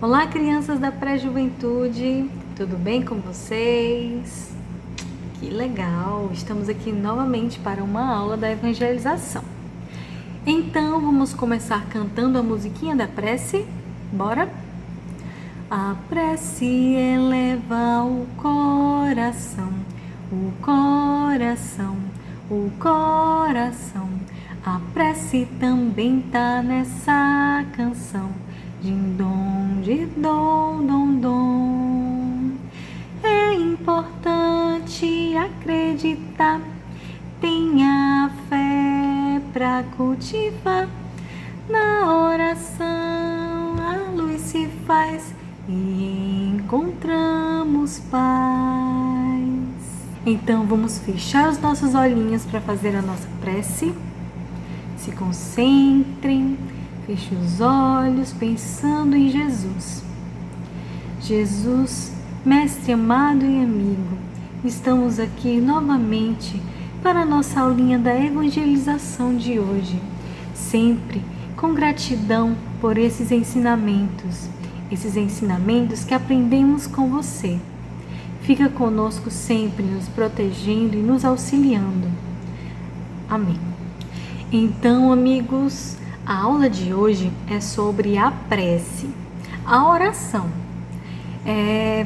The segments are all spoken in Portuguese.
Olá, crianças da pré-juventude, tudo bem com vocês? Que legal! Estamos aqui novamente para uma aula da evangelização. Então, vamos começar cantando a musiquinha da prece? Bora? A prece eleva o coração, o coração, o coração. A prece também tá nessa canção. Din-dom, di-dom, dom, dom. É importante acreditar, tenha fé pra cultivar. Na oração a luz se faz e encontramos paz. Então vamos fechar os nossos olhinhos para fazer a nossa prece. Se concentrem, feche os olhos pensando em Jesus. Jesus, mestre amado e amigo, estamos aqui novamente para a nossa aulinha da evangelização de hoje. Sempre com gratidão por esses ensinamentos que aprendemos com você. Fica conosco sempre, nos protegendo e nos auxiliando. Amém. Então, amigos, a aula de hoje é sobre a prece, a oração.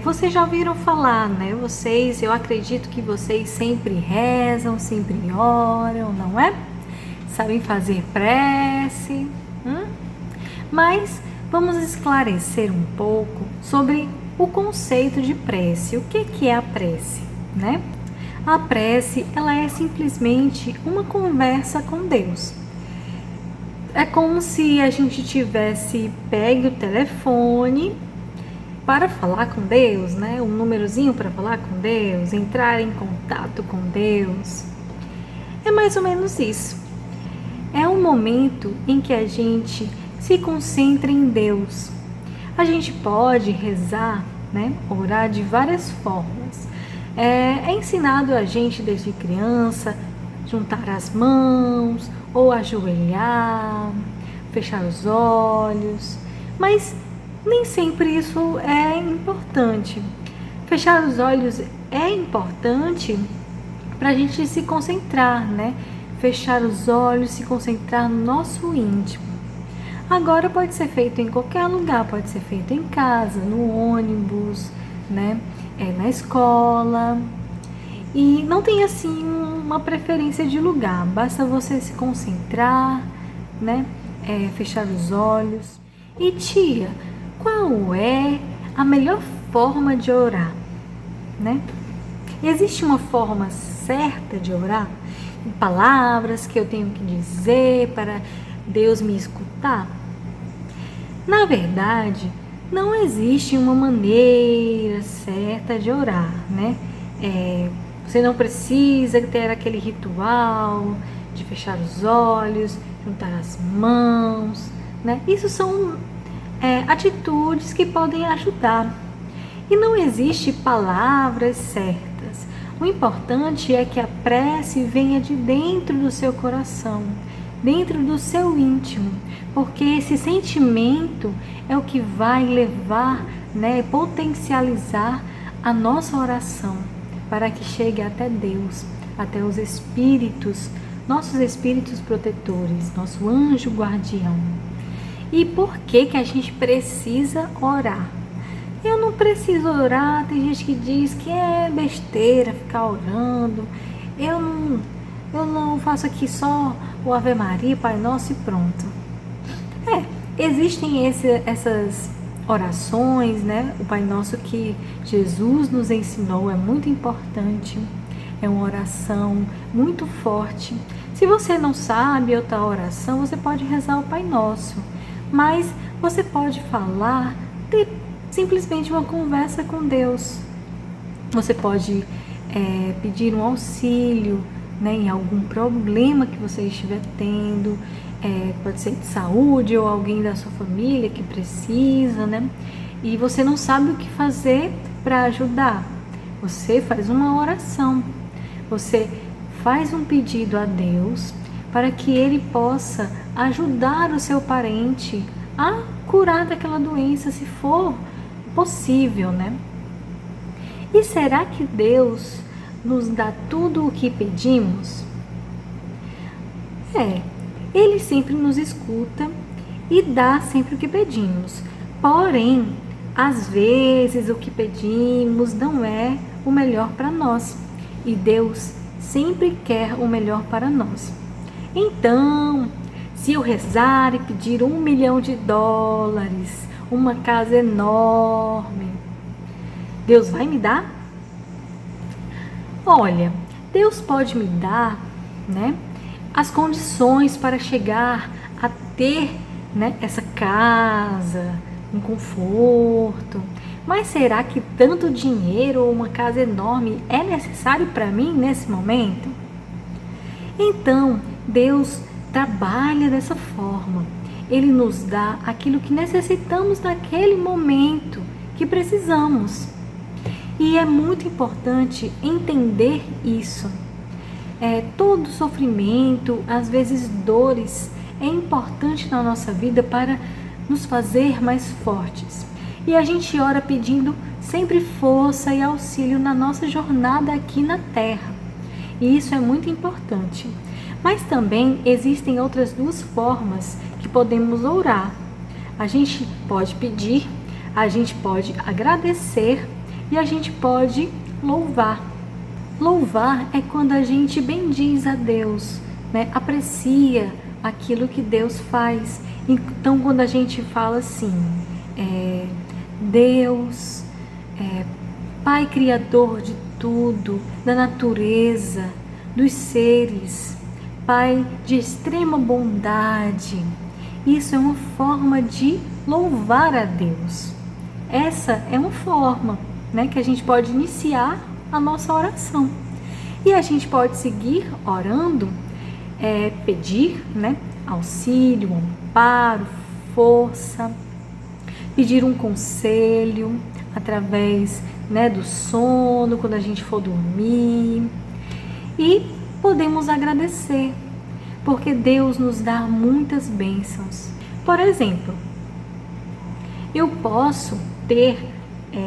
Vocês já ouviram falar, né? Eu acredito que vocês sempre rezam, sempre oram, não é? Sabem fazer prece, Mas vamos esclarecer um pouco sobre o conceito de prece. O que é a prece, né? A prece, ela é simplesmente uma conversa com Deus. É como se a gente tivesse pegue o telefone para falar com Deus, né? Um númerozinho para falar com Deus, entrar em contato com Deus. É mais ou menos isso. É um momento em que a gente se concentra em Deus. A gente pode rezar, né? Orar de várias formas. É ensinado a gente desde criança juntar as mãos ou ajoelhar, fechar os olhos, mas nem sempre isso é importante. Fechar os olhos é importante para a gente se concentrar, né? Fechar os olhos, se concentrar no nosso íntimo. Agora pode ser feito em qualquer lugar, pode ser feito em casa, no ônibus, né? Na escola. E não tem assim uma preferência de lugar, basta você se concentrar, né? Fechar os olhos. E tia, qual é a melhor forma de orar, né? Existe uma forma certa de orar? Em palavras que eu tenho que dizer para Deus me escutar? Na verdade, não existe uma maneira certa de orar, né? Você não precisa ter aquele ritual de fechar os olhos, juntar as mãos, né? Isso são atitudes que podem ajudar. E não existe palavras certas. O importante é que a prece venha de dentro do seu coração, dentro do seu íntimo, porque esse sentimento é o que vai levar, né, potencializar a nossa oração para que chegue até Deus, até os espíritos, nossos espíritos protetores, nosso anjo guardião. E por que a gente precisa orar? Eu não preciso orar, tem gente que diz que é besteira ficar orando, eu não faço aqui só o Ave Maria, Pai Nosso e pronto. Existem essas orações, né? O Pai Nosso que Jesus nos ensinou é muito importante, é uma oração muito forte. Se você não sabe outra oração, você pode rezar o Pai Nosso, mas você pode falar, ter simplesmente uma conversa com Deus. Você pode pedir um auxílio, né, em algum problema que você estiver tendo, pode ser de saúde ou alguém da sua família que precisa, né? E você não sabe o que fazer para ajudar. Você faz uma oração, você faz um pedido a Deus para que Ele possa ajudar o seu parente a curar daquela doença, se for possível, né? E será que Deus nos dá tudo o que pedimos? Ele sempre nos escuta e dá sempre o que pedimos. Porém, às vezes o que pedimos não é o melhor para nós. E Deus sempre quer o melhor para nós. Então, se eu rezar e pedir $1 milhão, uma casa enorme, Deus vai me dar? Olha, Deus pode me dar, né, as condições para chegar a ter, né, essa casa, um conforto. Mas será que tanto dinheiro ou uma casa enorme é necessário para mim nesse momento? Então, Deus trabalha dessa forma. Ele nos dá aquilo que necessitamos naquele momento que precisamos. E é muito importante entender isso. Todo sofrimento, às vezes dores, é importante na nossa vida para nos fazer mais fortes. E a gente ora pedindo sempre força e auxílio na nossa jornada aqui na Terra. E isso é muito importante. Mas também existem outras duas formas que podemos orar. A gente pode pedir, a gente pode agradecer e a gente pode louvar. Louvar é quando a gente bendiz a Deus, né? Aprecia aquilo que Deus faz. Então, quando a gente fala assim, Deus, Pai Criador de tudo, da natureza, dos seres, Pai de extrema bondade, isso é uma forma de louvar a Deus. Essa é uma forma, né, que a gente pode iniciar a nossa oração. E a gente pode seguir orando, pedir, né, auxílio, amparo, força, pedir um conselho através, né, do sono, quando a gente for dormir. E podemos agradecer, porque Deus nos dá muitas bênçãos. Por exemplo, eu posso ter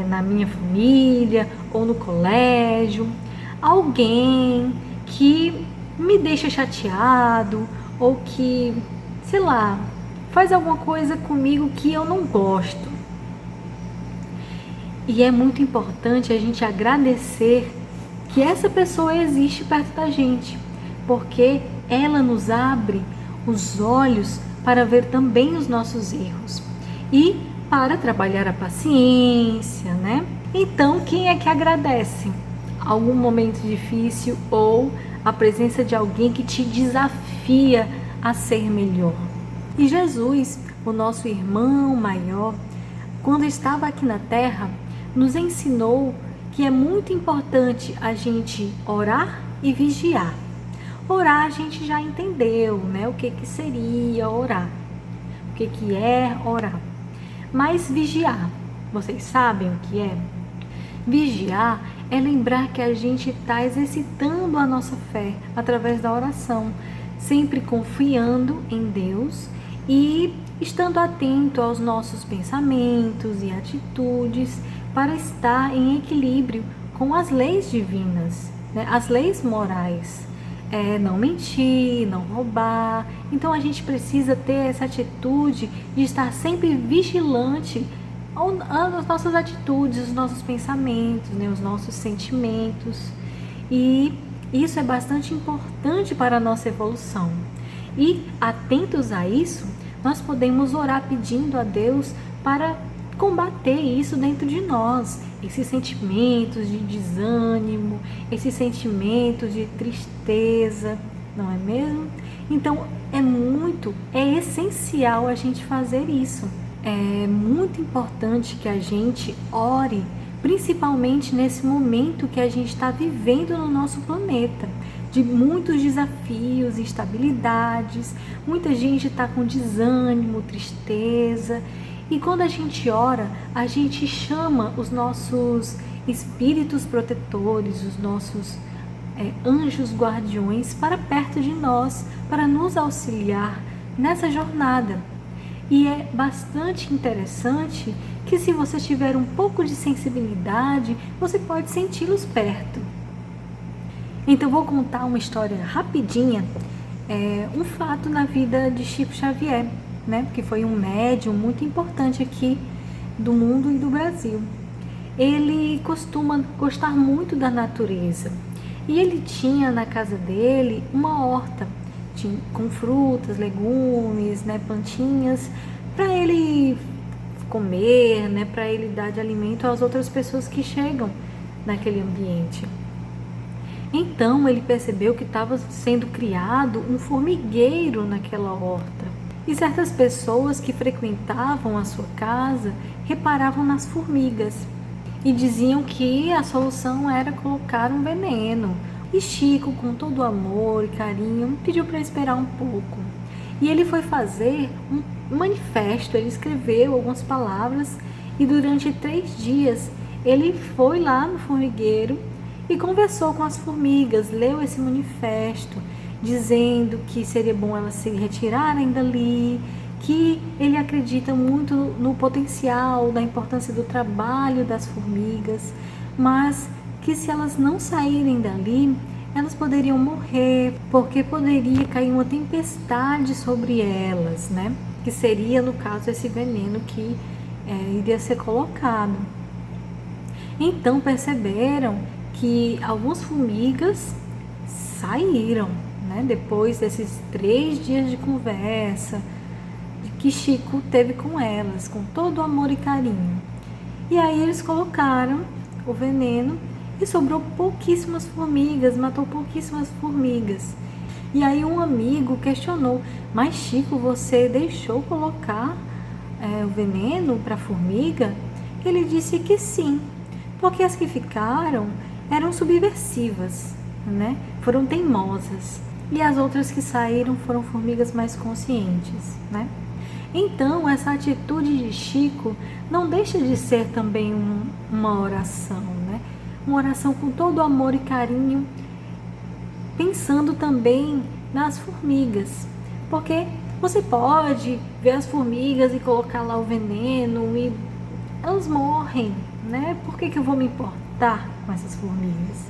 na minha família ou no colégio alguém que me deixa chateado ou que, sei lá, faz alguma coisa comigo que eu não gosto. E é muito importante a gente agradecer que essa pessoa existe perto da gente, porque ela nos abre os olhos para ver também os nossos erros e para trabalhar a paciência, né? Então, quem é que agradece? Algum momento difícil ou a presença de alguém que te desafia a ser melhor. E Jesus, o nosso irmão maior, quando estava aqui na Terra, nos ensinou que é muito importante a gente orar e vigiar. Orar a gente já entendeu, né? O que seria orar, o que é orar. Mas vigiar, vocês sabem o que é? Vigiar é lembrar que a gente está exercitando a nossa fé através da oração, sempre confiando em Deus e estando atento aos nossos pensamentos e atitudes para estar em equilíbrio com as leis divinas, né? As leis morais. Não mentir, não roubar. Então a gente precisa ter essa atitude de estar sempre vigilante às nossas atitudes, os nossos pensamentos, né, os nossos sentimentos. E isso é bastante importante para a nossa evolução. E atentos a isso, nós podemos orar pedindo a Deus para combater isso dentro de nós, esses sentimentos de desânimo, esses sentimentos de tristeza, não é mesmo? Então é essencial a gente fazer isso. É muito importante que a gente ore, principalmente nesse momento que a gente está vivendo no nosso planeta, de muitos desafios, instabilidades, muita gente está com desânimo, tristeza. E quando a gente ora, a gente chama os nossos espíritos protetores, os nossos anjos guardiões para perto de nós, para nos auxiliar nessa jornada. E é bastante interessante que, se você tiver um pouco de sensibilidade, você pode senti-los perto. Então vou contar uma história rapidinha, um fato na vida de Chico Xavier, né? Que foi um médium muito importante aqui do mundo e do Brasil. Ele costuma gostar muito da natureza e ele tinha na casa dele uma horta com frutas, legumes, né, plantinhas, para ele comer, né, para ele dar de alimento às outras pessoas que chegam naquele ambiente. Então ele percebeu que estava sendo criado um formigueiro naquela horta. E certas pessoas que frequentavam a sua casa reparavam nas formigas e diziam que a solução era colocar um veneno. E Chico, com todo amor e carinho, pediu para esperar um pouco. E ele foi fazer um manifesto, ele escreveu algumas palavras e durante 3 dias ele foi lá no formigueiro e conversou com as formigas, leu esse manifesto, dizendo que seria bom elas se retirarem dali, que ele acredita muito no potencial, da importância do trabalho das formigas, mas que se elas não saírem dali, elas poderiam morrer, porque poderia cair uma tempestade sobre elas, né? Que seria, no caso, esse veneno que iria ser colocado. Então perceberam que algumas formigas saíram, né? Depois desses 3 dias de conversa que Chico teve com elas, com todo amor e carinho. E aí eles colocaram o veneno e sobrou pouquíssimas formigas, matou pouquíssimas formigas. E aí um amigo questionou: mas Chico, você deixou colocar o veneno para a formiga? Ele disse que sim, porque as que ficaram eram subversivas, né? Foram teimosas. E as outras que saíram foram formigas mais conscientes, né? Então, essa atitude de Chico não deixa de ser também uma oração, né? Uma oração com todo amor e carinho, pensando também nas formigas. Porque você pode ver as formigas e colocar lá o veneno e elas morrem, né? Por que eu vou me importar com essas formigas?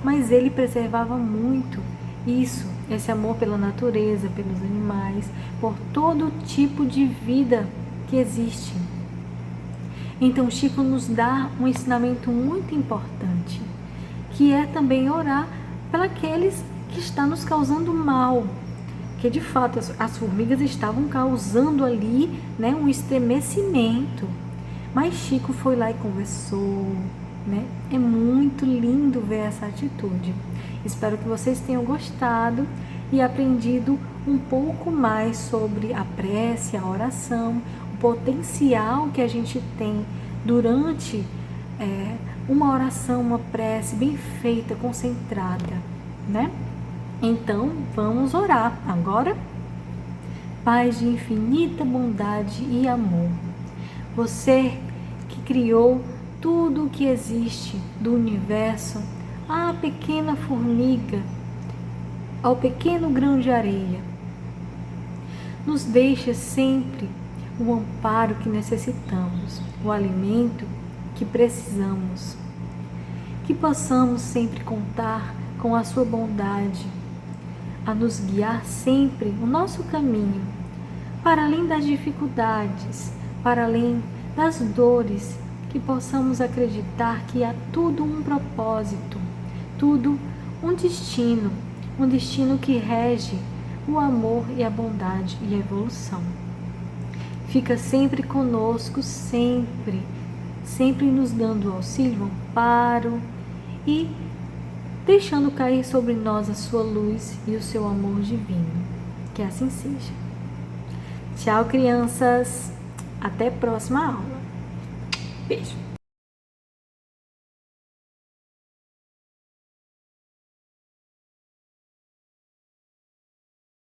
Mas ele preservava muito isso, esse amor pela natureza, pelos animais, por todo tipo de vida que existe. Então Chico nos dá um ensinamento muito importante, que é também orar pelos que estão nos causando mal, que de fato as formigas estavam causando ali, né, um estremecimento. Mas Chico foi lá e conversou, né? É muito lindo ver essa atitude. Espero que vocês tenham gostado e aprendido um pouco mais sobre a prece, a oração, o potencial que a gente tem durante uma oração, uma prece bem feita, concentrada, né? Então, vamos orar agora. Pai de infinita bondade e amor, você que criou tudo o que existe do universo, a pequena formiga, ao pequeno grão de areia, nos deixa sempre o amparo que necessitamos, o alimento que precisamos, que possamos sempre contar com a sua bondade, a nos guiar sempre o nosso caminho, para além das dificuldades, para além das dores, que possamos acreditar que há tudo um propósito, tudo um destino que rege o amor e a bondade e a evolução. Fica sempre conosco, sempre nos dando auxílio, amparo e deixando cair sobre nós a sua luz e o seu amor divino. Que assim seja. Tchau, crianças. Até a próxima aula. Beijo.